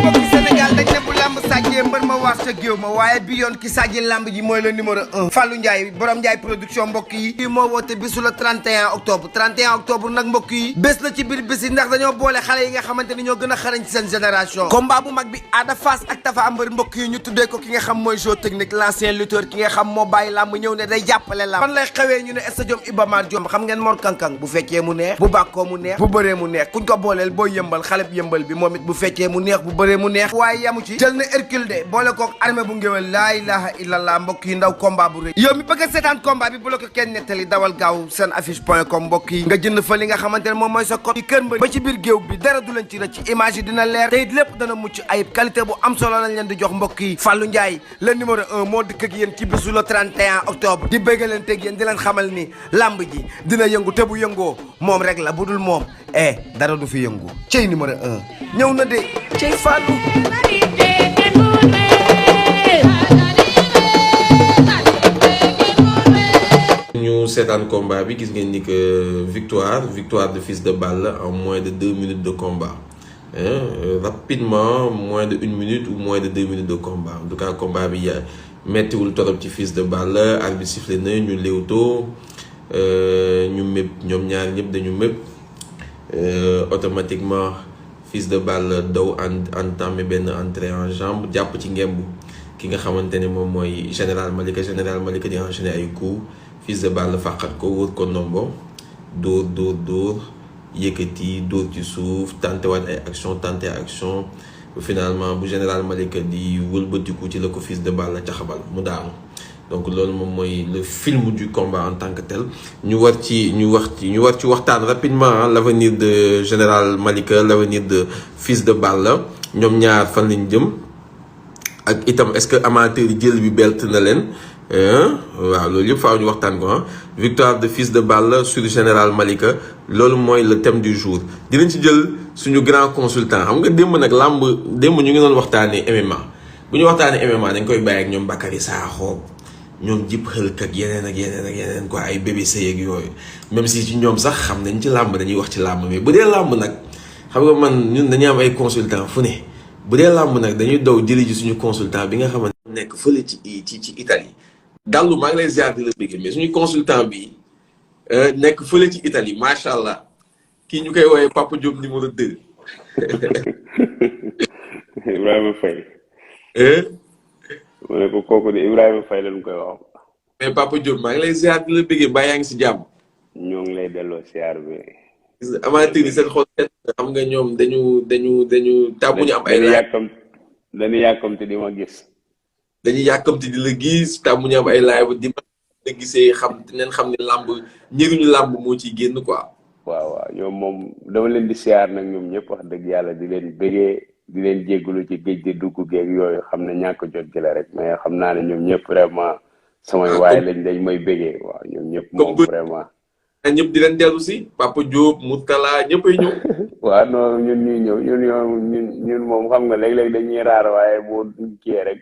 mbokki Sénégal dañ ne bu lamb sàjjee mbër ma waas ca géew ma waaye bi yoon ki sàjji lamb ji mooy le numéro 1 Fallou Ndiaye borom Ndiaye production mbokk yi kii moo woote bisu le 31 octobre 31 octobre nag mbokk yi bés la ci biir bés yi ndax dañoo boole xale yi nga xamante ni ñoo gën a xarañ ci seen génération combat bu mag bi Ada Fass ak Tapha Mbeur mbokk yi ñu tuddee ko ki nga xam mooy jeu technique l'ancien lutteur ki nga xam moo bàyyi lamb ñëw ne day jàppale lamb fan lay xewee ñu ne stadium Iba Mar Diop xam ngeen Mor Kankang bu fekkee mu neex bu bàkkoo mu neex bu bëree mu neex kuñ ko booleel boo yëmbal xale bi yëmbal bi moom it bu fekkee mu neex bu bëree mu neex waaye yamu ci jël na Hercule de boole kook armée bu ngéwél laa ilaha illallah mbokk yi ndaw combat bu rëy yow mi bëgg a seetaan combat bi bu la ko kenn nettali dawal gaaw seen affiche.com mbokk yi nga jënd fa li nga xamante ne moom mooy sa code yi kër mbër ba ci biir géew bi dara du leen ci rëcc image yi dina leer te it lépp dana mucc ayib qualité bu am solo lañ leen di jox mbokk yi Fallou Ndiaye le numéro 1 moo dikk ak yéen ci bisu le 31 octobre di bëgg leen teg yéen di leen xamal ni lamb ji dina yëngu te bu yëngoo moom rek la bu dul moom dara du fi yëngu cey numéro 1 ñëw na de cey Fallou ñu seetaan combat bi gis ngeen ni que victoire de Fils de Balla en moins de 2 minutes de combat rapidement moins de 1 minute ou moins de 2 minutes de combat en tout cas combat bi mettiwul torop ci Fils de Balla arbitre sifflé na ñu léewtoo ñu mépp ñoom ñaar ñëpp dañu mépp automatiquement Fils de Balla daw entamé benn entrée en jambe jàpp ci ngemb ki nga xamante ne moom mooy général Malika di enchaîner ay coups Fils de Balla fàqat ko wër ko nombo dóor yëkkati dóor ci suuf tenté waat ay action finalement bu général Malika di wëlbatiku ci la ko Fils de Balla caxabal mu daanu donc loolu moom mooy le film du combat en tant que tel ñu war ci waxtaan rapidement l'avenir de général Malika l'avenir de Fils de Balla ñoom ñaar fan lañ jëm ak itam est-ce que amateur yi jël bi belt na leen waaw loolu yëpp faaw ñu waxtaan ko victoire de Fils de Balla sur général Malika loolu mooy le thème du jour dinañ ci jël suñu grand consultant xam nga démb nag démb ñu ngi doon waxtaanee MMA bu ñu waxtaanee MMA dañ koy bàyyi ak ñoom Bakary Sakho ñoom jip xëlk ak yeneen quoi ay bébé sëy ak yooyu même si ci ñoom sax xam nañ ci làmb dañuy wax ci làmb mais bu dee làmb nag xam nga man ñun dañuy am ay consultant fu ne bu dee làmb nag dañuy daw jëli ji suñu consultant bi nga xamante nekk fële ci Italie Dallu maa ngi lay ziar di la bëgg mais suñu consultant bi nekk fële ci Italie macha allah kii ñu koy woowee Papa Diop numéro 2. Ibrahima Faye. ma ne ko kooku de Ibrahima Faye lañ koy wax. mais Papa Diop maa ngi lay ziar di la bëgg mbaa yaa ngi si jàmm. ñoo ngi lay delloo ziar bi. amateur yi seen xol xam nga ñoom dañu tàmmuñu am ay laaj. dañuy yàkkamti di ma gis. dañuy yàkkamti di la gis tàmmuñu am ay live di la gisee xam neen xam ne làmb njëriñu làmb moo ciy génn quoi. waaw ñoom moom dama leen di siyaar nag ñoom ñëpp wax dëgg yàlla di leen bëggee di leen jéggalu ci géej gi dugg geeg yooyu xam ne ñàkk jot gi la rek mais xam naa ne ñoom ñëpp vraiment samay waaye dañ may bëggee waaw ñoom ñëpp moom vraiment ñëpp di leen dellu si Papa Diop Moutala ñëpp ay ñëw. waaw non ñun ñuy ñëw ñun moom xam nga léeg-léeg dañuy raar waaye boo kii rek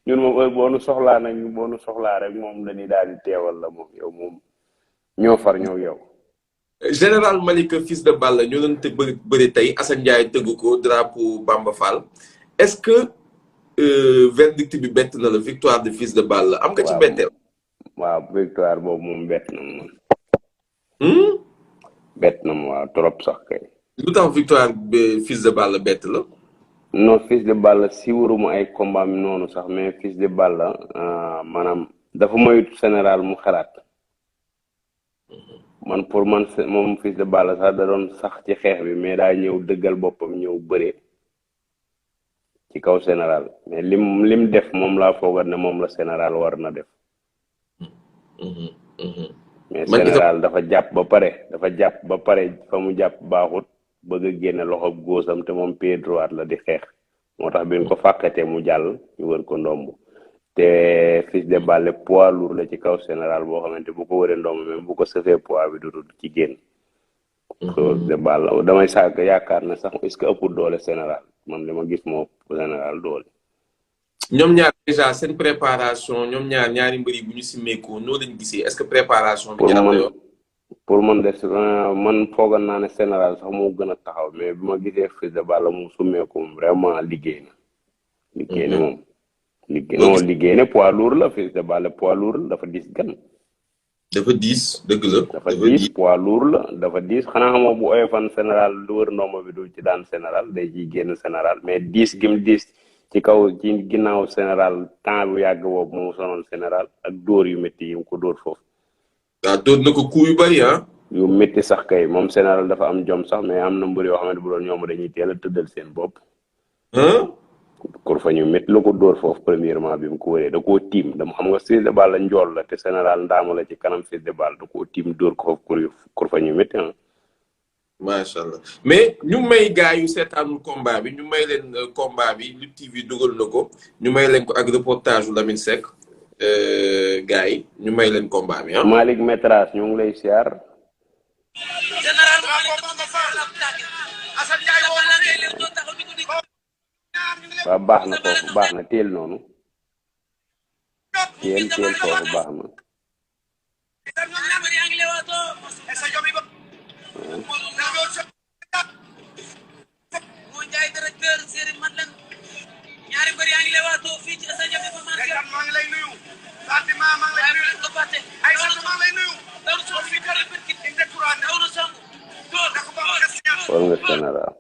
ñun moom heure boo nu soxlaa rek moom dañuy daal di teewal la moom yow moom ñoo far ñëw yow. général Malika Fils de Balla ñoo doon bëri tey Assane Ndiaye tëgg ko drapeau Bamba Fall est-ce que verdict bi bett na la victoire de Fils de Balla am nga ci betteel. waaw victoire boobu moom bett na ma. bett na ma waaw trop sax kay. lu tax victoire Fils de Balla bett la. non Fils de Balla si waruma ay combat mi noonu sax mais Fils de Balla maanaam dafa moytu général mu xalaat man pour man moom Fils de Balla sax da doon sax ci xeex bi mais daa ñëw dëggal boppam ñëw bëree ci kaw général mais lim def moom laa foogat ne moom la général war na def mais général dafa jàpp ba pare fa mu jàpp baaxut bëgg a génne loxo góosam te moom pied droit la di xeex moo tax bi ñu ko fàkkatee mu jàll ñu wër ko ndomb te Fils de Balla poids lourd la ci kaw général boo xamante bu ko wëree ndomb même bu ko sëfee poids bi du ci génn. Fils de Balla damay sàgg yaakaar na sax est-ce que ëpp doole général man li ma gis moo général doole. ñoom ñaar déjà seen préparation ñoom ñaari mbër yi bu ñu simmeekoo noo lañu gisee est-ce que préparation bi. pour man des man foogoon naa ne général sax moo gën a taxaw mais bi ma gisee Fils de Balla mu summeeku moom vraiment liggéey na. liggéey na moom. liggéey na poids lourd la Fils de Balla poids lourd la dafa diis gan. dafa diis dëgg la. dafa diis poids lourd la dafa diis xanaa xamoo bu oyofan général lu wër ndomba bi du ci daan général day ciy génn général mais diis gim diis ci kaw ci ginnaaw général temps bu yàgg boobu moo sonal général ak dóor yu métti yi mu ko dóor foofu. waaw dóor na ko coup yu bari yu métti sax kay moom général dafa am jom sax mais am na mbër yoo xam ne bu doon ñoom dañuy teel a tëddal seen bopp. kur fa ñu métti la ko dóor foofu premièrement bi mu ko wëree da koo tiim dama xam nga Fils de Balla njool la te général ndaama la ci kanam Fils de Balla da koo tiim dóor ko foofu kur fa ñu métti macha allah mais ñu may gars yu seetaanul combat bi ñu may leen combat bi Lutte TV dugal na ko ñu may leen ko ak reportage Lamine Seck gars yi ñu may leen combat bi Malick Métrage ñu ngi lay siyaar. waaw baax na foofu baax na teel noonu teel foofu baax na. war nga général.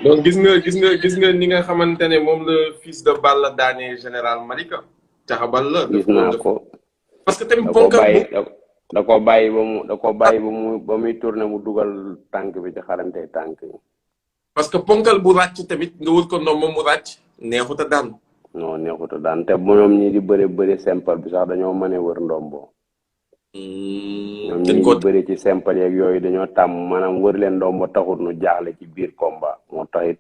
donc gis nga ni nga xamante ne moom la Fils de Balla daane général Malika caxabal la. gis naa ko parce que tamit da ko bàyyi ba muy tourné mu dugal tànk bi ci xarante tànk yi. parce que ponkal bu ràcc tamit nga wër ko ndomba mu ràcc neexut a daan. non neexut a daan te ñoom ñi di bëri simple bi sax dañoo mën a wër ndombo. ñoom ñi di bëri ci simple yeeg yooyu dañoo tàmm maanaam wër leen ndombo taxut nu jaaxle ci biir combat moo tax it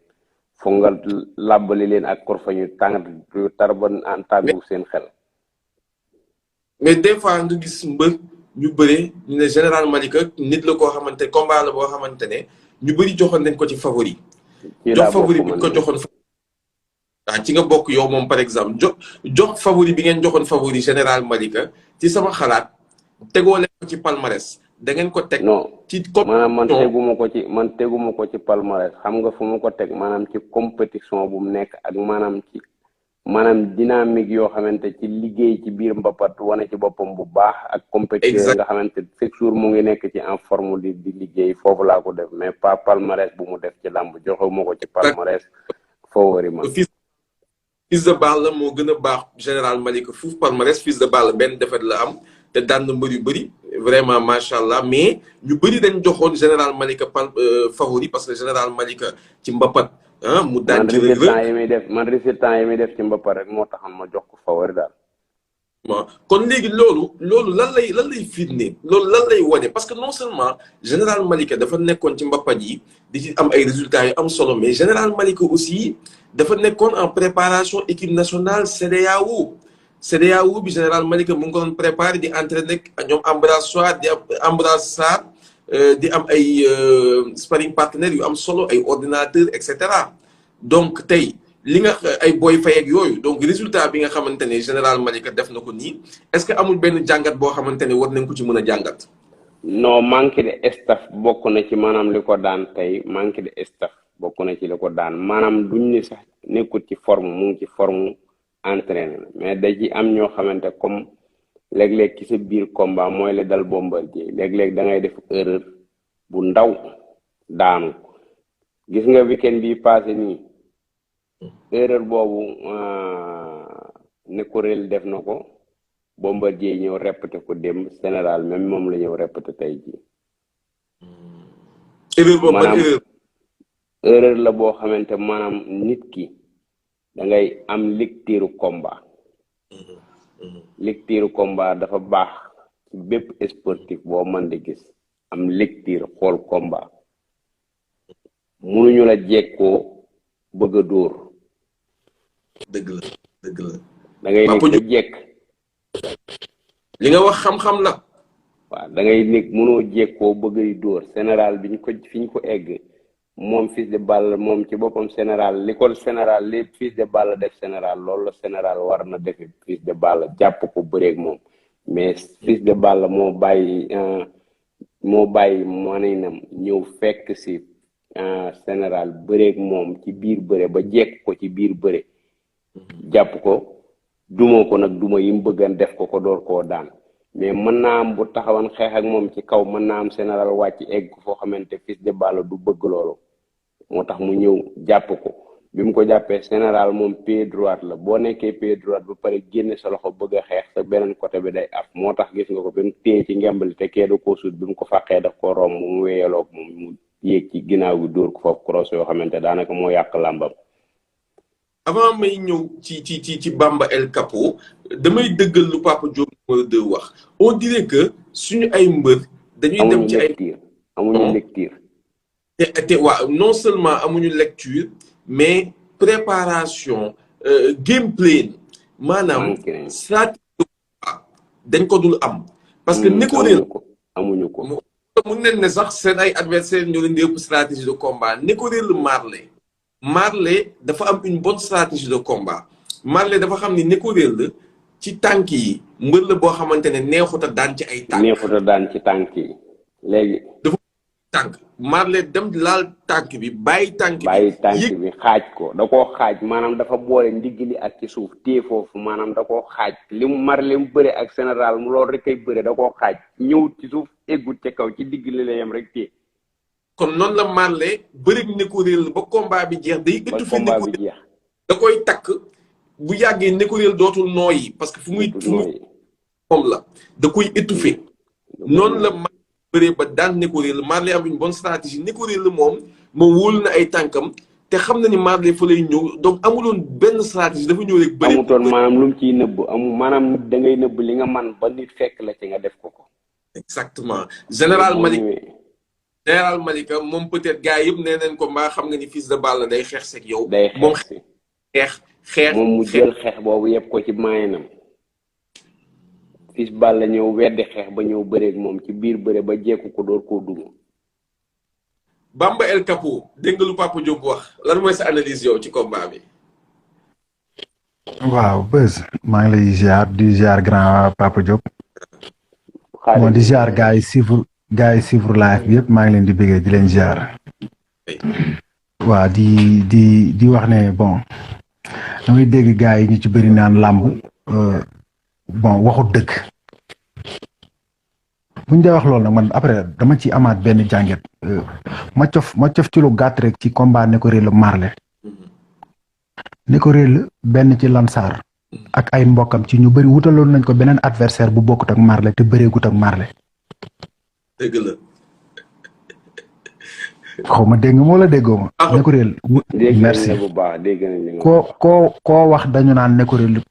foog nga làbbali leen ak korfa ñu tar ba en tàggu seen xel. mais des fois nga gis mbër ñu bëre ñu ne général Malika nit la koo xamante combat la boo xamante ne ñu bëri joxoon nañ ko ci favori. jox favori bi ñu ko joxoon. waaw ci nga bokk yow moom par exemple jox favori bi ngeen joxoon favori général Malika ci sama xalaat tegoo leen ko ci palmarès da ngeen ko teg. non ci maanaam man teguma ko ci palmarès xam nga fu mu ko teg maanaam ci compétition bu mu nekk ak maanaam dynamique yoo xamante ci liggéey ci biir mbapat wane ci boppam bu baax ak compétiteur nga xamante chaque jour mu ngi nekk ci en forme di liggéey foofu laa ko def mais pas palmarès bu mu def ci làmb joxewuma ko ci palmarès favori man. Fils de Balla moo gën a baax général Malika fuuf palmarès Fils de Balla benn défaite la am te daan na mbër yu bëri vraiment macha allah mais ñu bëri dañ joxoon général Malika favori parce que général Malika ci mbapat mu daan ci man résultat yi muy def ci mbapat rek moo taxoon ma jox ko favori daal. kon léegi loolu lan lay firnde loolu lan lay wane parce que non seulement général Malika dafa nekkoon ci mbappat yi di ci am ay résultats yu am solo mais général Malika aussi dafa nekkoon en préparation équipe nationale CEDEAO bi général Malika mu ngi ko doon préparé di entraîner ak ñoom Ambroise Sarr di am ay sparring partenaires yu am solo ay ordinateurs et cetera donc tey li nga ay booy fay ak yooyu donc résultat bi nga xamante ne général Malika def na ko nii est-ce que amul benn jàngat boo xamante ne war nañ ko ci mën a jàngat. non manque de staff bokk na ci maanaam li ko daan tey manque de staff bokk na ci li ko daan maanaam duñ ni sax nekkul ci forme mu ngi ci forme entraîné na mais da ci am ñoo xamante comme léeg-léeg ci sa biir combat mooy la dal Bombardier léeg-léeg da ngay def erreur bu ndaw daanu gis nga weekend bi passé nii. erreur boobu ne ko réel def na ko Bombardier ñëw répété ko démb général même moom la ñëw répété tey jii. erreur boobu maanaam erreur la boo xamante maanaam nit ki da ngay am lecture combat. lecture combat dafa baax ci bépp sportif boo mën di gis am lecture xool combat munuñu la jekkoo bëgg a dóor. dëgg la da ngay nekk sa jekk li nga wax xam-xam la. waaw da ngay nekk mënoo jekkoo bëgg di dóor général bi fi ñu ko egg moom Fils de Balla moom ci boppam général li ko général li Fils de Balla def général loolu la général war na defe Fils de Balla jàpp ko bëreeg moom mais Fils de Balla moo bàyyi maninam ñëw fekk si général bëreeg moom ci biir bëre ba jekk ko ci biir bëre jàpp ko duma ko nag duma yi mu bëggan def ko door koo daan mais mën naa am bu taxawan xeex ak moom ci kaw mën naa am général wàcc egg foo xamante Fils de Balla du bëgg loolu moo tax mu ñëw jàpp ko bi mu ko jàppee général moom pied droite la boo nekkee pied droite ba pare génne sa loxo bëgg a xeex sa beneen côté bi day af moo tax gis nga ko bi mu téye ci ngembali te kee da koo sut bi mu ko fàqee daf ko romb mu wéyaloog moom mu yéeg ci ginnaaw gi dóor ko foofu cross yoo xamante daanaka moo yàq làmbam. avant may ñëw ci Bamba El Capo damay dëggal lu Papa Diop numéro 2 wax on dirait que suñu ay mbër dañuy dem ci ay amuñu lecture te waaw non seulement amuñu lecture mais préparation gameplay maanaam stratégie dañ ko dul am parce que amuñu ko mun nañ ne sax seen ay adversaire ñoo leen di ëpp stratégie de combat Néckorel Marley dafa am une bonne stratégie de combat Marley dafa xam ni Néckorel ci tànk yi mbër la boo xamante ne neexut a daan ci ay tànk. neexut a daan ci tànk yi léegi. dafa tànk Marley dem laal tànk bi bàyyi tànk bi xaaj ko da koo xaaj maanaam dafa boole ndigg li ak ci suuf téye foofu maanaam da koo xaaj li mu Marley mu bëre ak général mu loolu rek kay bëre da koo xaaj ñëw ci suuf eggut ca kaw ci digg li la yem rek téye. kon noonu la Marley bëri Néckorel ba combat bi jeex day étouffé Néckorel da koy takk bu yàggee Néckorel dootul nooyi parce que fu muy moom la da koy étouffé noonu la Marley bëree ba daan Néckorel Marley am une bonne stratégie Néckorel moom wóolu na ay tànkam te xam na ni Marley fa lay ñëw donc amuloon benn stratégie dafa ñëw rek bëri amutoon maanaam lu mu ciy nëbb maanaam da ngay nëbb li nga man ba nit fekk la ci nga def ko exactement Général Malika moom peut-être gars yëpp nee nañ ko mbaa xam nga ni Fils de Balla day xeex seeg yow. moom xeex moom mu jël xeex boobu yëpp ko ci mayenam Fils Balla ñëw weddi xeex ba ñëw bëreeg moom ci biir bëre ba jekku ko door koo dugg. Bamba El Capo dégg nga lu Papa Diop wax lan mooy sa analyse yow ci combat bi. waaw Beuz maa ngi lay ziar di ziar grand Papa Diop. moo di ziar gars yi suivre live bi yëpp maa ngi leen di bëggee di leen ziar. waaw di wax ne bon damay dégg gars yi ñu ci bëri naan làmb bon waxut dëgg bu ñu dee wax loolu nag man après dama ci amaat benn jànget ma cof ci lu gàtt rek ci combat Néckorel Marley Néckorel benn ci Lansar ak ay mbokkam ci ñu bëri wutaloon nañ ko beneen adversaire bu bokkut ak Marley te bëreegut ak Marley. dëgg la xaw ma dégg nga moo la déggoo ma. Néckorel merci bu baax dégg nañ li nga koo wax dañu naan Néckorel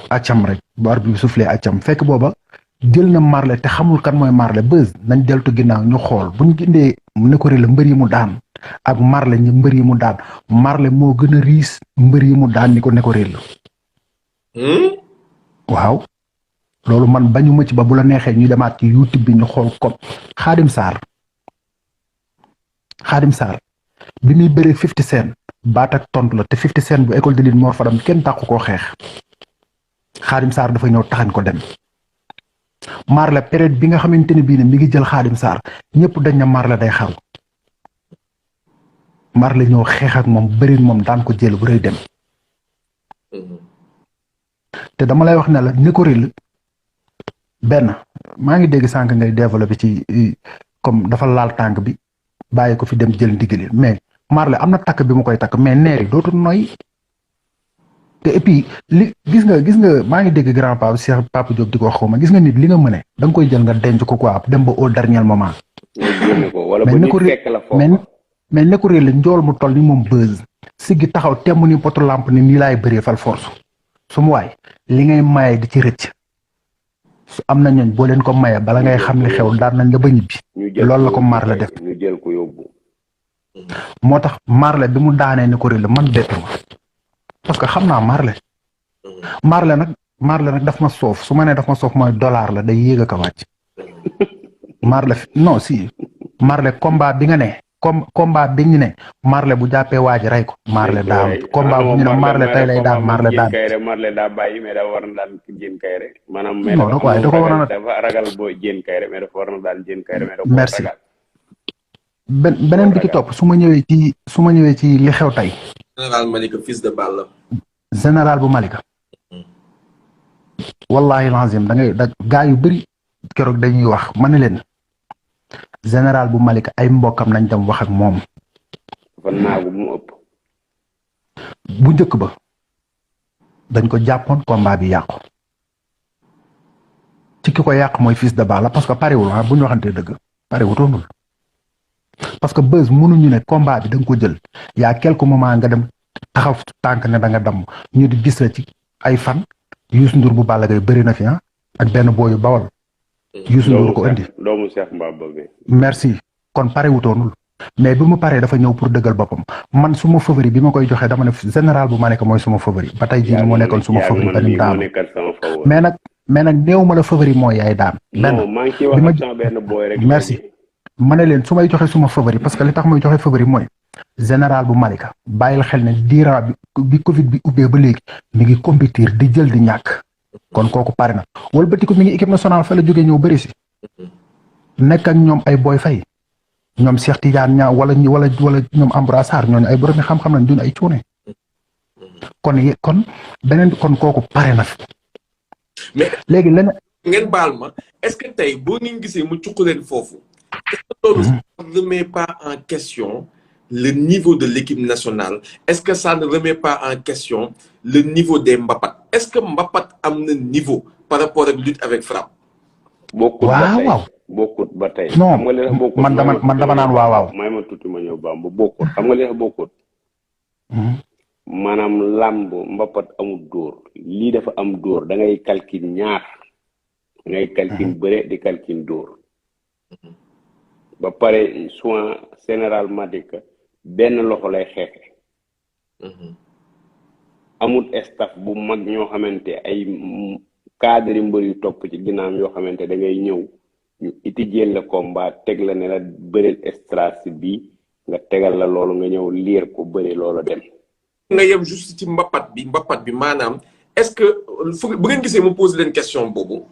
accam rek bu arbitre bi soufflé accam fekk booba jël na Marley te xamul kan mooy Marley buzz nañ deltu ginnaaw ñu xool bu ñu gindee Néckorel mbër yi mu daan ak Marley ñi mbër yi mu daan Marley moo gën a riis mbër yi mu daan ni ko Néckorel waaw loolu man bañu ma ci ba bu la neexee ñu demaat ci YouTube bi ñu xool ko Xaadim Sarr bi muy bëree 50 Cent baat ak tontu la te 50 Cent bu école de lutte Mor Fadam kenn tàqu koo xeex Xaadim Sarr dafa ñëw taxañ ko dem Marley période bi nga xamante ne bii ne mi ngi jël Xaadim Sarr ñëpp dañ na Marley day xaru Marley ñëw xeex ak moom bëri moom daan ko jël bu rëy dem te dama lay wax ne la Néckorel benn maa ngi dégg sànq ngay développé ci comme dafa laal tànk bi bàyyi ko fi dem jël ndigali mais Marley am na takk bi mu koy takk mais neer yi dootul noy te et puis li gis nga maa ngi dégg grand papa Cheikh Papa Diop di ko xaw ma gis nga nit li nga mëne da nga koy jël nga denc ko quoi dem ba au dernier moment. mais Néckorel la njool mu toll ni moom buzz siggi taxaw temm ni poto lampe ni nii laay bëree fal force su mu waay li ngay maye di ci rëcc su am na ñooñ boo leen ko maye bala ngay xam li xew daan nañ la ba ñibbi loolu la ko Marley def ñu jël ko yóbbu moo tax Marley bi mu daanee Néckorel la man bettu ma parce que xam naa Marley nag daf ma soof su ma nee daf ma soof mooy dollar la day yéeg a ko wàcc Marley combat bi nga ne combat bi ñu ne Marley bu jàppee waaji rey ko Marley daan combat bu ñu ne Marley tey lay daan Marley daan Marley daa bàyyi mais dafa war na daan Diène Kaïré maanaam non da ko war a dafa ragal boo Diène Kaïré mais dafa war na daan Diène Kaïré mais merci beneen bi ki topp su ma ñëwee ci li xew tey général Malika fils de Balla général bu Malika wallahi lazim da gaa yu bëri keroog dañuy wax ma ne leen général bu Malika ay mbokkam nañ dem wax ak moom. dafa naagu bu mu ëpp. bu njëkk ba dañ ko jàppoon combat bi yàqu ci ki ko yàq mooy fils de Balla parce que parewul bu ñu waxantee dëgg parewutoonul parce que buzz mënuñu ne combat bi da nga ko jël y a quelques moments nga dem taxaw tànk ne da nga damm ñu di gis la ci ay fan Youssou Ndour bu Balla Gaye bëri na fi ak benn booyu Bawol. Youssou Ndour ko indi doomu Cheikh Mbaba bi merci kon pare wutoonul mais bi mu paree dafa ñëw pour dëggal boppam man suma favori bi ma koy joxee dama ne général bu Malika mooy suma favori ba tey jii moo nekkoon suma favori ba ni daan mais nag néew ma la favori mooy yaay daan merci ma ne leen su may joxe suma favori parce que li tax may joxe favori mooy général bu Malika bàyyil xel ne diira bi Covid bi ubbee ba léegi mi ngi compétir di jël di ñàkk kon kooku pare na wëlbati ko mi ngi équipe nationale fa la jógee ñëw bëri si nekk ak ñoom ay Boy Faye ñoom Cheikh Tidiane ñaa wala ñoom Ambroise Sarr ñooñu ay borom xam-xam lañ dun ay cuune kon beneen kon kooku pare na fi. mais léegi leneen. ngeen baal ma est-ce que tey boo ngeen gisee mu cuq leen foofu. est-ce que loolu ça ne remet pas en question le niveau de l'équipe nationale est-ce que ça ne remet pas en question le niveau des mbapat est-ce que mbapat am na niveau par rapport ak lutte avec frappe. bokkut ba tey non man dama naan waaw. may ma tuuti ma ñëw baam bu bokkut xam nga li tax bokkut. maanaam làmb mbapat amul dóor lii dafa am dóor da ngay calcul ñaar da ngay calcul bëre di calcul dóor ba pare soin général Malika benn loxo lay xeexe amul staff bu mag ñoo xamante ay cadre mbër yu topp ci ginnaam yoo xamante da ngay ñëw ñu étudier le combat teg la ne la bëreel stratégie bi nga tegal la loolu nga ñëw liir ko bëri loolu dem nga yem juste ci mbapat bi maanaam est-ce que bu ngeen gisee mu pose leen question boobu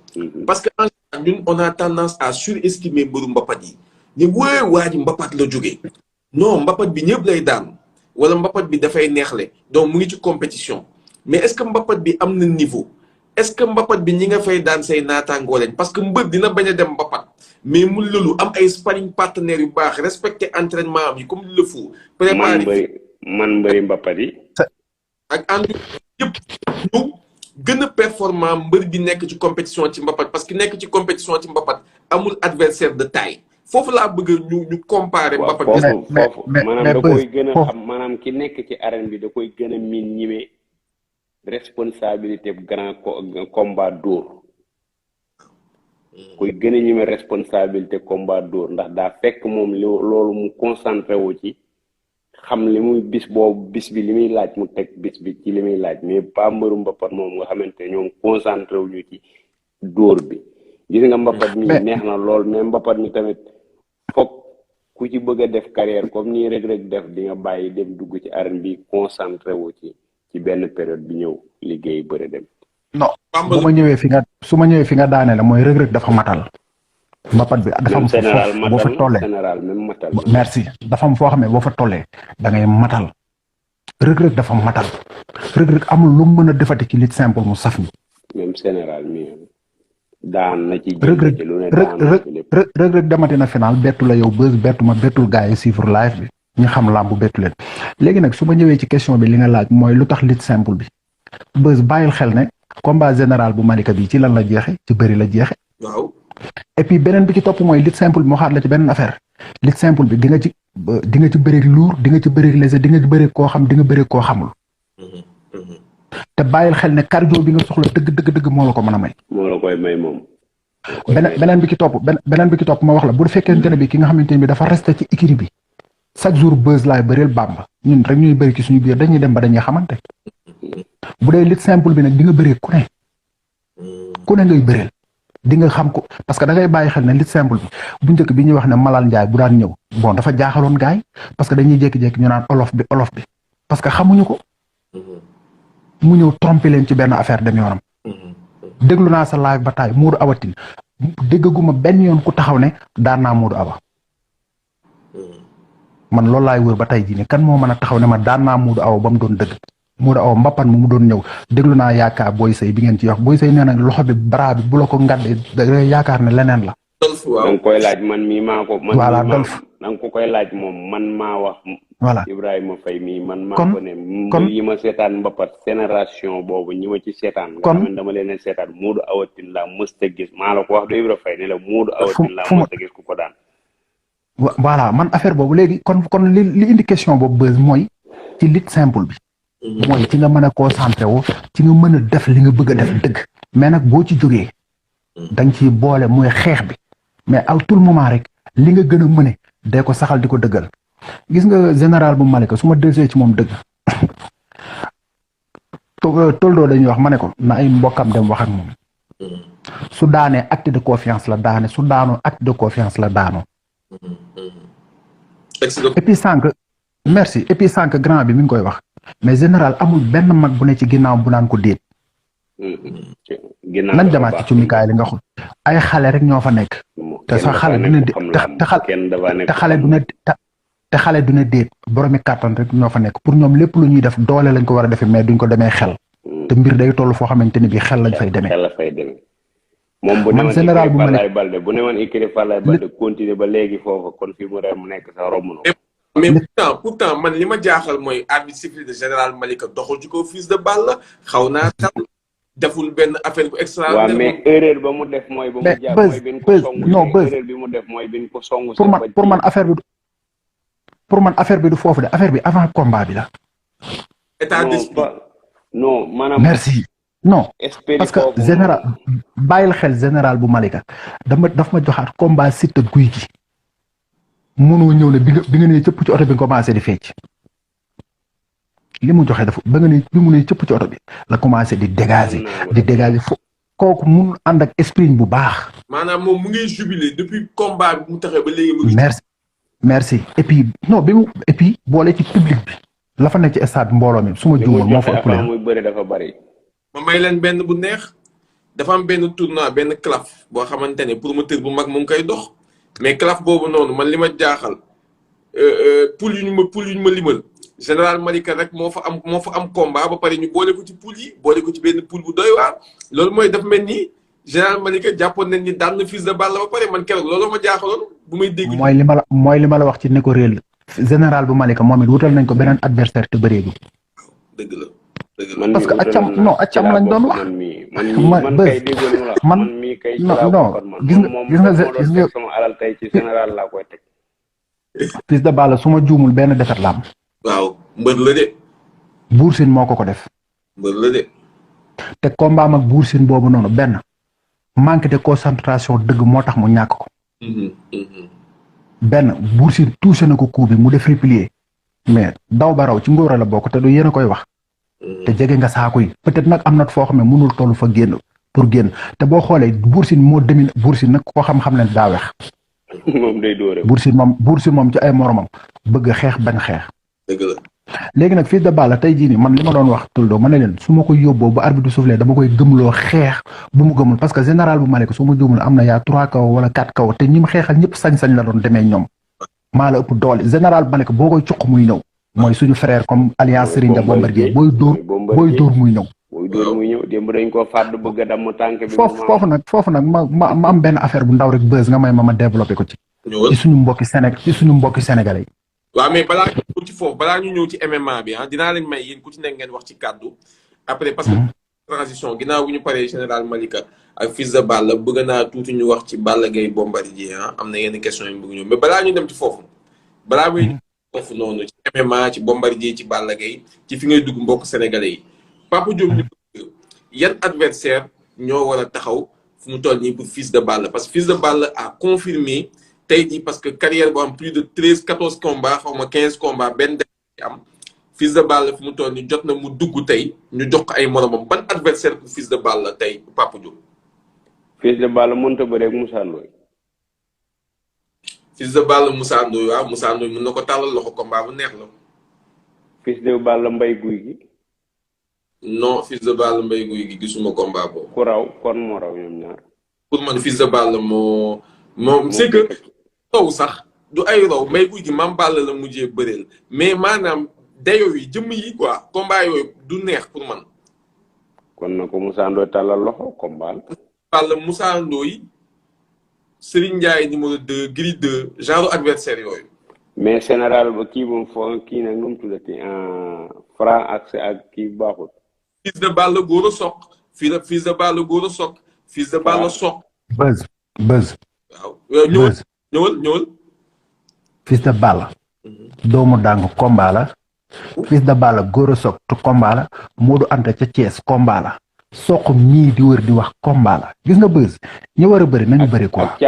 parce que en général ñun on a tendance à surestimer mbëru mbapat yi ni waa ji mbapat la jógee non mbapat bi ñëpp lay daan wala mbapat bi dafay neexle donc mu ngi ci compétition mais est-ce que mbapat bi am na niveau est-ce que mbapat bi ñi nga fay daan say naataangoo leen parce que mbër dina bañ a dem mbapat mais mu loolu am ay sparring partenaires yu baax respecter entraînement am yi comme il le faut préparer man mbëri mbapat yi ak ànd yëpp ñu gën a performant mbër bi nekk ci compétition ci mbapat parce que nekk ci compétition ci mbapat amul adversaire de taille foofu laa bëgg ñu comparer. waaw foofu maanaam da koy gën a xam maanaam ki nekk ci arène bi da koy gën a miin ñime responsabilité grand combat dóor koy gën a ñime responsabilité combat dóor ndax daa fekk moom loolu mu concentré wu ci xam li muy bis bi li muy laaj mu teg bis bi ci li muy laaj mais pas mbëru mbapat moom nga xamante ñoom concentré wu ñu ci dóor bi gis nga mbapat mi neex na lool mais mbapat mi tamit foog ku ci bëgg a def carrière comme nii Reug def di nga bàyyi dem dugg ci arène bi concentré wu ci benn période bi ñëw liggéey bëre dem. non su ma ñëwee fi nga daane la mooy Reug dafa matal. mbapat bi dafa am foofu boo fa tollee général même matal. merci dafa am foo xam ne boo fa tollee da ngay matal. Reug dafa matal. Reug amul lu mu mën a defati ci lutte simple mu saf mi. même général mi daan na ci Reug demati na final bettu la yow bës bettu ma bettul gars yi suivre live bi ñu xam làmb bettu leen léegi nag su ma ñëwee ci question bi li nga laaj mooy lu tax lutte simple bi bës bàyyil xel ne combat général bu Malika bi ci lan la jeexe ci bëri la jeexe waaw et puis beneen bi ci topp mooy lutte simple bi moo xaar la ci beneen affaire lutte simple bi di nga ci bëri lourd di nga ci bëri léger di nga ci bëri koo xam di nga bëri koo xamul te bàyyil xel ne cardio bi nga soxla dëgg moo la ko mën a may. moo la koy may moom. beneen bi ci topp ma wax la bu fekkente ne bi ki nga xamante ne bi dafa resté ci écurie bi chaque jour buzz laay bëreel Bamba ñun rek ñuy bëri ci suñu biir dañuy dem ba dañuy xamante bu dee lutte simple bi nag di nga bëree ku ne ngay bëreel di nga xam ko parce que da ngay bàyyi xel ne lutte simple bi bu njëkk bi ñuy wax ne Malal Ndiaye bu daan ñëw bon dafa jaaxaloon gaay parce que dañuy jékki-jékki ñu naan olof bi parce que xamuñu ko. mu ñëw trompé leen ci benn affaire dem yoonam. déglu naa sa live ba taay Modou Awa Tine déggaguma benn yoon ku taxaw ne daan naa Modou Awa man loolu laay wër ba tey jii ne kan moo mën a taxaw ne ma daan naa Modou Awa ba mu doon dëgg Modou Awa mbappan mu doon ñëw déglu naa yaakaar Boy Sey bi ngeen ci wax Boy Sey nee na loxo bi bras bi bu la ko ngàddee da ngay yaakaar ne leneen la. da nga koy laaj man mii maa ko. voilà Dolf da nga ko koy laaj moom man maa wax. voilà Ibrahima Faye mii man maa ko ne mbir yi ma seetaan mbapat génération boobu ñi ma ci seetaan nga xam ne dama leen a seetaan Modou Awa Tine laa mësta gis maa la ko wax du Ibrahima Faye ne la Modou Awa Tine laa mësta gis ku ko daan voilà man affaire boobu léegi kon li indi question boobu buzz mooy ci lutte simple bi mooy ci nga mën a concentré wu ci nga mën a def li nga bëgg a def dëgg mais nag boo ci jógee danga ci boole mooy xeex bi mais à tout le moment rek li nga gën a mëne dee ko saxal di ko dëggal gis nga général bu Malika su ma desee ci moom dëgg toldoo dañuy wax ma ne ko na ay mbokkam dem wax ak moom su daanee acte de confiance la daane su daanoo acte de confiance la daanoo et puis sànq grand bi mi ngi koy wax mais général amul benn mag bu ne ci ginnaaw bu naan ko déet nañ demaat ci cumikaay li nga xul ay xale rek ñoo fa nekk te sa xale du ne te xale du ne déet boromi kàttan rek ñoo fa nekk pour ñoom lépp lu ñuy def doole lañ ko war a defee mais duñ ko demee xel te mbir day toll foo xamante ni bii xel lañ fay demee. moom bu newoon général bu Falaye Balde bu newoon écurie Falaye Balde continuer ba léegi foofu kon fi mu rem mu nekk sa romb na. mais pourtant man li ma jaaxal mooy arbitre sifflé de général Malika doxul ci ko Fils de Balla xaw naa taw deful benn affaire bu extraordinaire. waaw mais erreur ba mu def mooy ba mu jaar mooy bin ko songu erreur bi mu def mooy bin ko songu pour man affaire bi du foofu de affaire bi avant combat bi la. état d'esprit non maanaam merci non parce que général bàyyil xel général bu Malika daf ma joxaat combat Siteu Gouye Gui mënoo ñëw ne bi nga nee cëpp ci oto bi nga commencé di fecc li mu joxe dafa ba nga ne bi mu nee cëpp ci oto bi la commencé di dégager fo kooku mun ànd ak esprit bu baax. maanaam moom mu ngi jubilé depuis combat bi mu taxee ba léegi mu ngi. merci et puis non et puis boole ci public bi la fa nekk ci stade mbooloo mi su ma juumul moo fa ëpp leen muy bëri dafa bëri. ma may leen benn bu neex dafa am benn tournoi benn claf boo xamante ne promoteur bu mag mu ngi koy dox mais claf boobu noonu man li ma jaaxal poule yu ñu ma limal général Malika rek moo fa am combat ba pare ñu boole ko ci poule yi boole ko ci benn poule bu doy waar loolu mooy daf mel ni général Malika jàppoon nañ ni daan na Fils de Balla ba pare man keroog loolu ma jaaxaloon bu may dégg. mooy li ma la wax ci ne ko réel général bu Malika moom it wutal nañ ko beneen adversaire te bëreegul. dëgg la. parce que accam lañ doon wax. man kay déggoo li ma la wax. man mii kay ci laa bokkoon man. gis nga sama alal tey ci général laa koy teg. Fils de Balla su ma juumul benn defet la am. waaw mbër la de. Bour Sine moo ko def. mbër la de. te combat am ak Bour Sine boobu noonu benn manque de concentration dëgg moo tax mu ñàkk ko. benn Bour Sine touché na ko coup bi mu def replier mais daw ba raw ci ngóora la bokk te du yéen a koy wax. te jege nga saako yi peut-être nag am na foo xam ne mënul toll fa génn pour génn te boo xoolee Bour Sine moo demine Bour Sine nag koo xam-xam ne daa wex. moom day dóore. Bour Sine moom ci ay moromam bëgg xeex bañ xeex. dëgg la. léegi nag Fils de Balla tey jii nii man li ma doon wax tuldo ma ne leen su ma ko yóbboo ba arbitre du soufflé dama koy gëmloo xeex bu mu gëmul parce que général bu Malika su ma juumul am na yaa 3 kaw wala 4 kaw te ñi mu xeexal ñëpp sañ-sañ la doon demee ñoom maa la ëpp doole général bu Malika boo koy cuq muy ñëw mooy suñu frère comme alliance Serigne de Bombardier booy dóor muy ñëw. booy dóor muy ñëw démb dañ ko fàdd bëgg a damm tànk bi. foofu nag ma am benn affaire bu ndaw rek buzz nga may ma développé ko ci. ci suñu mbokki sénégalais yi. waaw mais balaa ñu ñëw ci foofu balaa ñu ñëw ci MMA bi dinaa leen may yéen ku ci nekk ngeen wax ci kàddu après parce que transition ginnaaw bu ñu paree général Malika ak Fils de Balla bëgg naa tuuti ñu wax ci Balla Gaye Bombardier am na yenn question yu bëgg ñëw mais balaa ñu dem ci foofu balaa muy foofu noonu ci MMA ci Bombardier ci Balla Gaye ci fi ngay dugg mbokk sénégalais yi Papa Diop ñu bëgg yan adversaire ñoo war a taxaw fu mu toll nii pour Fils de Balla parce que Fils de Balla a confirmé tey jii parce que carrière bu am plus de 13-14 combats xaw ma 15 combats benn def am Fils de Balla fu mu toll nii jot na mu dugg tey ñu jox ko ay moromam ban adversaire pour Fils de Balla tey Papa Diop. Fils de Balla mënut a bëre ak Moussa Ndoye. Fils de Balla Moussa Ndoye waaw Moussa Ndoye mën na ko tàllal loxo combat bu neex la. Fils de Balla Mbaye Guy gi. non Fils de Balla Mbaye Guy gi gisuma combat boobu. ku raw kon moo raw ñoom ñaar. pour man Fils de Balla moom c'est que raw sax du ay raw Mbaye Guy gi Mame Balla la mujjee bëreel mais maanaam dayo yi jëmm yi quoi combat yooyu du neex pour man. kon na ko Moussa Ndoye tàllal loxo combat la. Balla Moussa Ndoye Serigne Ndiaye numéro 2 Gris 2 genre adversaire yooyu. mais général ba kii moom foo kii nag nu mu tuddati Franc ak kii baaxul. Fils de Balla góor a soq Fils de Balla góor a soq Fils de Balla soq. buzz. waaw ñëwal. Fils de Balla. doomu dàng combat la. Fils de Balla góor a soq te combat la Modou Anta ca Thiès combat la. soq mii di wër di wax combat la gis nga buzz ñu war a bëri nañu bëri quoi. ak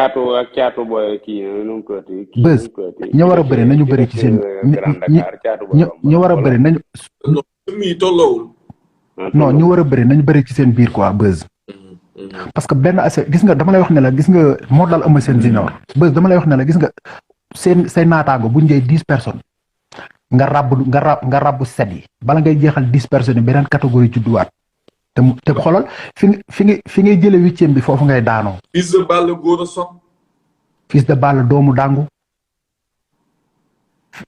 caatu booy kii nu mu tuddati. buzz ñu war a bëri nañu bëri ci seen. ñu war a bëri nañu. non ñu war a bëri nañu bëri ci seen biir quoi buzz. parce que benn affaire gis nga dama lay wax ne la gis nga moo dal Eumeu Sène junior buzz dama lay wax ne la gis nga say naataango buñ jëy 10 personnes nga rabb set yi bala ngay jeexal 10 personnes yi beneen catégorie judduwaat. te xoolal fi ngay jële 8e bi foofu ngay daanoo. Fils de Balla góor a soq. Fils de Balla doomu dàngu.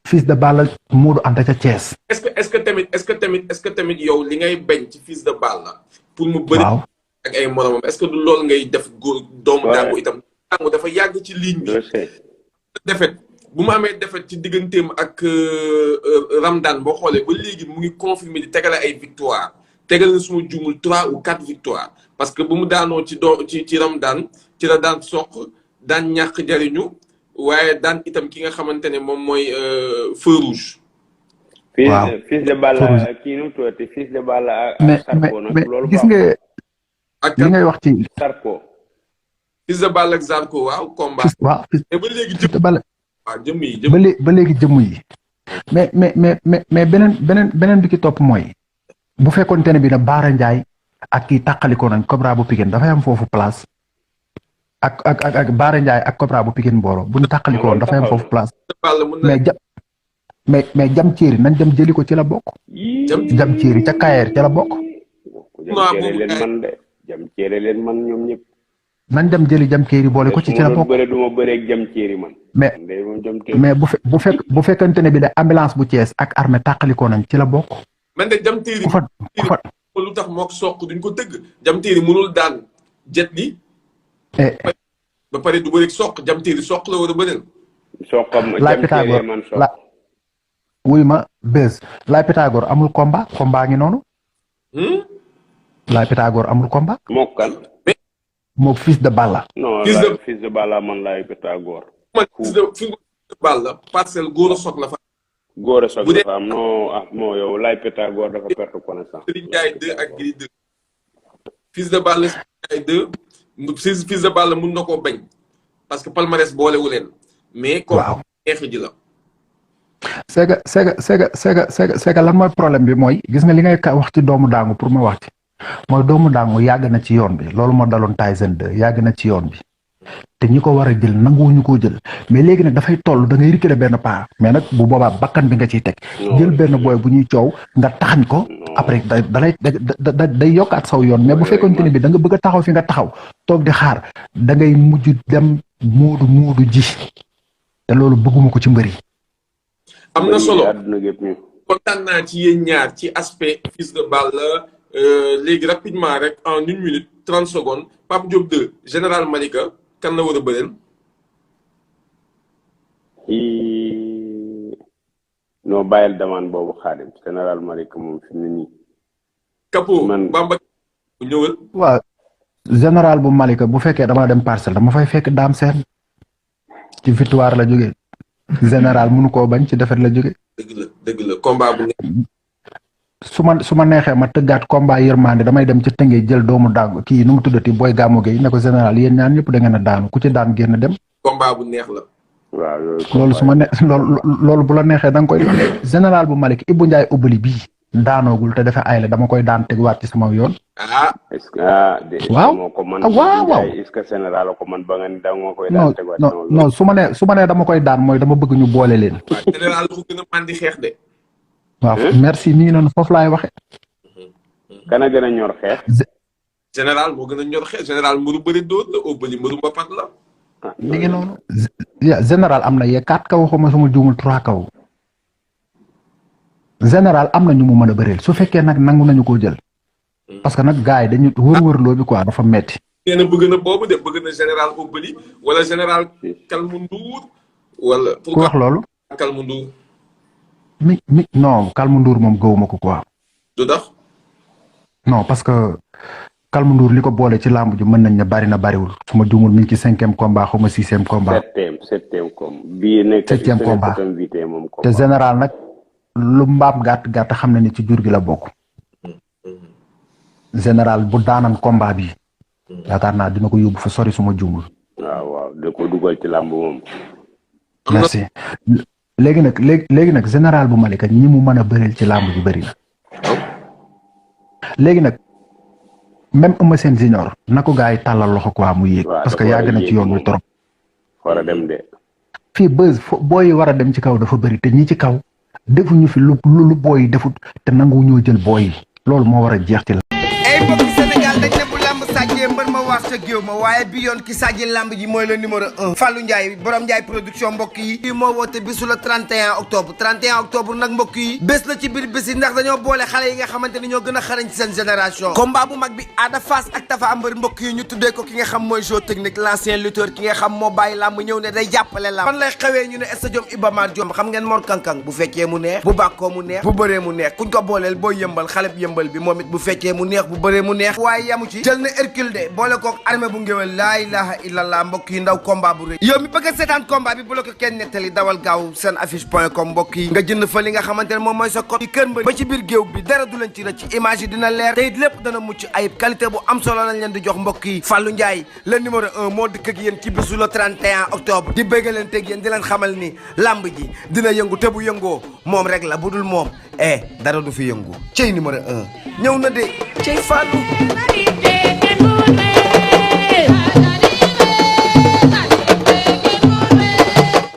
Fils de Balla Modou Anta ca Thiès. est-ce que tamit yow li ngay bañ ci Fils de Balla. pour mu bëri ak ay moromam est-ce que du loolu ngay def góor doomu dàngu itam. dàngu dafa yàgg ci ligne bi. defet bu mu amee defet ci digganteem ak Ramdan boo xoolee ba léegi mu ngi confirmer di tegale ay victoire. tegal na suma juumul 3 ou 4 victoires parce que bu mu daanoo ci Ramdan ci la daan soq daan ñàkk jariñu waaye daan itam ki nga xamante ne moom mooy feu rouge. waaw Fils de Balla kii nu mu tuddati Fils de Balla ak Sarko nag loolu gis nga ak li ngay wax ci Sarko. Fils de Balla ak Zarko waaw combat. waaw mais ba léegi Fils de Balla jëmm yi ba léegi jëmm yi mais beneen bi ki topp mooy. bu fekkoonte ne bi na Baara Ndiaye ak kii tàqalikoo nañ Cobra bu Pikine dafay am foofu place ak Baara Ndiaye ak Cobra bu Pikine Mboro bu ñu tàqalikoo woon dafay am foofu place mais jam ceeri nañ dem jëli ko ci la bokk. jam ceeri ca Kayeer ca la bokk. jam ceeri leen man ñoom ñëpp. nañ dem jëli jam ceeri boole ko ci la bokk. du ma bëre ak jam ceeri man. mais bu fekkante ne bi de ambulance bu Thiès ak armée tàqalikoo nañ ci la bokk. man de jam téeri lu tax mook soq duñ ko tëgg jam téeri mënul daan jet li ba pare du bëri soq jam téeri soq la war a bëreel laay Pythagore wuy ma bés laay Pythagore amul combat ngi noonu Laye Pythagore amul combat. mook kan. mook Fils de Balla. non Fils de Balla man Laye Pythagore. Fils de Balla parcelle góor a soog la fa. góor a soog la fa am non yow Laye Pythagore dafa perte connaissance. Serigne Ndiaye 2 ak Gris 2. Fils de Balla Serigne Ndiaye 2 Fils de Balla mun na koo bañ parce que palmarès boolewu leen. mais comme neexi ji la. c'est que lan mooy problème bi mooy gis nga li ngay wax ci doomu daangu pour ma wax ci mooy doomu daangu yàgg na ci yoon bi loolu moo daloon Tyson 2 yàgg na ci yoon bi te ñi ko war a jël nanguwuñu koo jël mais léegi nag dafay toll da ngay reculer benn pas mais nag bu boobaa bakkan bi nga ciy teg jël benn booy bu ñuy coow nga taxañ ko après day yokkaat saw yoon mais bu fekkoon ne bi da nga bëgg a taxaw fi nga taxaw toog di xaar da ngay mujj dem muudu ji te loolu bëgguma ko ci mbëri. am na solo kontaan naa ci yéen ñaar ci aspect Fils de Balla léegi rapidement rek en 1 minute 30 secondes Pape Diop 2 Général Malika kan la war a bëreel. non bàyyil demande boobu Xaadim Général Malika moom fi mu nii. Capo Bamba ñëwal. waaw Général bu Malika bu fekkee dama dem Parcelles dama fay fekk Dame Sène ci victoire la jógee. Général mënu koo bañ ci defet la jóge. dëgg la combat bu nekk. su ma neexee ma tëggaat combat yërmande damay dem ci tëngee jël doomu daangu kii nu mu tuddati booy gàmmu gi ne ko Général yéen ñaan ñëpp da ngeen a daanu ku ci daan génn dem. combat bu neex la. waaw loolu su ma loolu bu la neexee da nga koy Général bu Malick Ibou Ndiaye ubbali bii daanoogul te dafa ay la dama koy daan tegwaat ci sama yoon. est-ce que waaw waaw est-ce que Général ko man ba nga ni da nga koy daan tegwaat sama yoon. non su ma nee dama koy daan mooy dama bëgg ñu boole leen. waaw Général dafa gën a màndi xeex de. waaw merci mi ngi noonu foofu laay waxe kan a gën a ñor xeex. Général moo gën a ñor xeex Général mbëru bëri dóor la Obali mbëru mbapat la. mi ngi noonu Général am na 4 kaw xuma suma juumul 3 kaw. Général am na ñu mu mën a bëreel su fekkee nag nangu nañu koo jël. parce que nag gars yi dañu wër-wërloo bi quoi dafa metti. nee na bëgg na boobu de bëgg na Général Obali wala Général Kalmu Ndour wala. ku wax loolu. Kalmu Ndour. non Kalmu Ndour moom gëwuma ko quoi. du tax. non parce que Kalmu Ndour li ko boole ci làmb ji mën nañ ne bari na bariwul su ma juumul mi ngi ci 5e combat xaw ma 6e combat. 7e combat bii nekk 7e combat te Général nag lu mbaam gàtt xam na ni ci jur gi la bokk. Général bu daanan combat bi. yaakaar naa dina ko yóbbu fa sori su ma juumul. waaw da ko dugal ci làmb moom. merci léegi nag Général bu Malika ñi mu mën a bëreel ci làmb ji bëri na. léegi nag même Eumeu Sène Junior na ko gars yi tàllal loxo quoi mu yéeg. parce que yàgg na ci yoon wi trop. war a dem de. fii buzz booy war a dem ci kaw dafa bëri te ñi ci kaw defuñu fi lu booy yi defut te nangu ñoo jël booy yi loolu moo war a jeex ci la. ay mbokki Sénégal dañ ne bu lamb sàjjee mbër ma waas ca géew ma waaye bi yoon ki sàjji lamb ji mooy le numéro 1 Fallou Ndiaye borom Ndiaye production mbokk yi kii moo woote bisu la 31 octobre 31 octobre nag mbokk yi bés la ci biir bés yi ndax dañoo boole xale yi nga xamante ni ñoo gën a xarañ ci seen génération combat bu mag bi Ada Fass ak Tafa Mbër mbokk yi ñu tuddee ko ki nga xam mooy jeu technique l'ancien lutteur ki nga xam moo bàyyi lamb ñëw ne day jàppale lamb fan lay xewee ñu ne stade Iba Mar Diop xam ngeen Mor Kankang bu fekkee mu neex bu bàkkoo mu neex bu bëree mu neex kuñ ko booleel boo yëmbal xale bi yëmbal bi moom it bu fekkee mu neex bu bëree mu neex waaye yamu ci jël na Hercule de boole kook armée bu ngéwél laa ilaha illallah mbokk yi ndaw combat bu rëy yow mi bëgg a seetaan combat bi bu la ko kenn nettali dawal gaaw seen affiche.com mbokk yi nga jënd fa li nga xamante ne moom mooy sa code yi kër mbëri ba ci biir géew bi dara du leen ci rëcc ci image yi dina leer te it lépp dana mucc ayib qualité bu am solo lañ leen di jox mbokk yi Fallou Ndiaye le numéro 1 moo dëkk ak yéen ci bisu le 31 octobre di bëgg leen teg yéen di leen xamal ni lamb ji dina yëngu te bu yëngoo moom rek la bu dul moom dara du fi yëngu cey numéro 1 ñëw na de cey Fallou